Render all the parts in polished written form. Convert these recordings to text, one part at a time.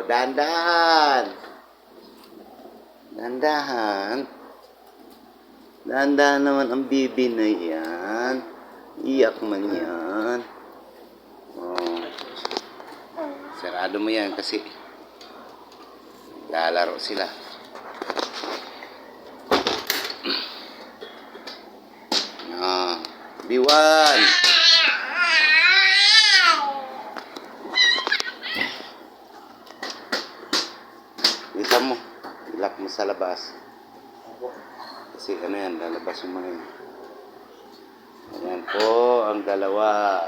Dahan-dahan. Dahan-dahan. Dahan-dahan naman ang bibi na yan. Iyak man yan. Oh. Sarado mo yan kasi lalaro sila. Ah, biwan. Isa mo, ilak mo sa labas. Kasi ano yan, lalabas yung mga yan. Ayan po ang dalawa.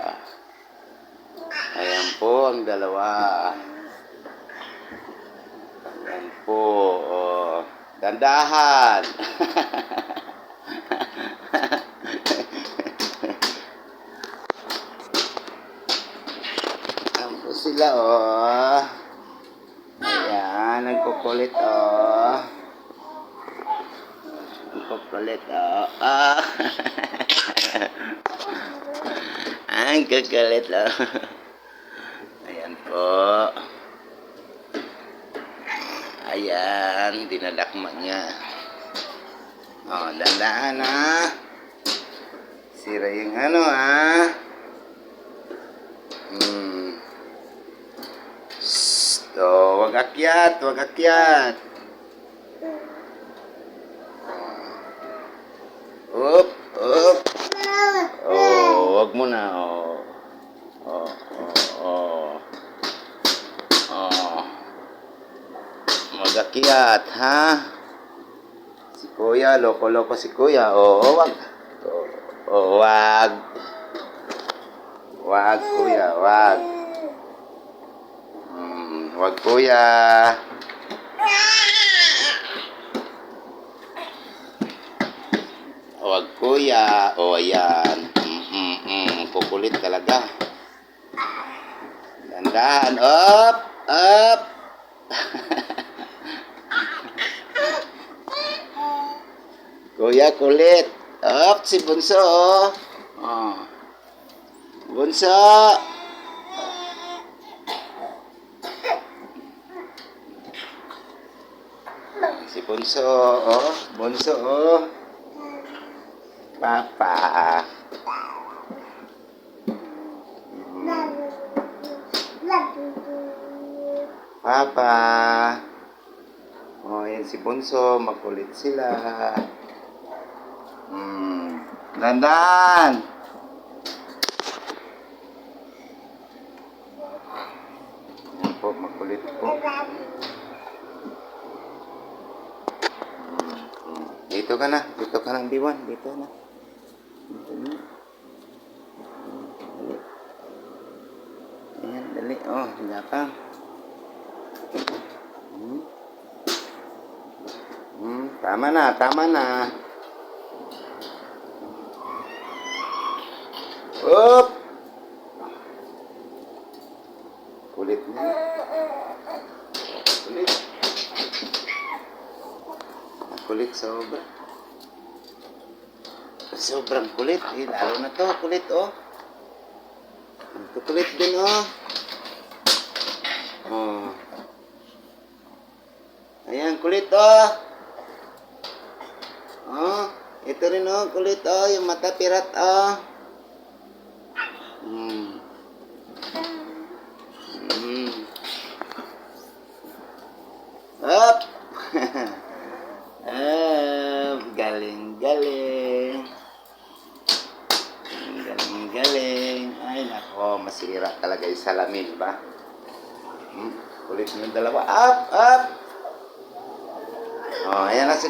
Ayan po ang dalawa. Ayan po. Oh, dandahan. Ayan po sila, oh. Ayan, nagkukulit, oh. Nagkukulit, oh. Ah. Ang kakalit, oh. Ayan po. Ayan, dinadakma niya. Oh, dandahan, ha. Sira yung ano, ha. So, wag akyat, wag akyat. Up, up. Oh, wag mo na, oh. Oh, oh, oh. Oh. Wag akyat, ha? Si Kuya, loko-loko si Kuya. Oh, wag. Oh, wag. Wag, Kuya, wag. Wag, Kuya. Wag, Kuya. O, ayan. Kukulit talaga. Dandahan. Up! Up! Kuya, kulit. Up, si Bunso, oh. Oh. Bunso! Si Bunso, oh. Bunso, oh. Papa. Papa. Oh, yan si Bunso. Makulit sila. Dandan. Yan po, makulit po. Dito ka na. Dito ka na, Biwan. Dito na. Dito na. Dali. Ayan, dali. Oh, hinapang. Tama na, tama na. Up! Kulit na. Kulit. Kulit sobra. Sobrang kulit. Eh, lalo na to. Kulit, oh. Ito kulit din, oh. Oh. Ayan, kulit, oh. Oh. Ito rin, oh. Kulit, oh. Yung mata pirat, oh. Up! Galing-galing. Galing-galing. Ay, nako. Masira talaga yung salamin ba? Kulit mo yung dalawa. Up! Up! Oh, ayan na sila.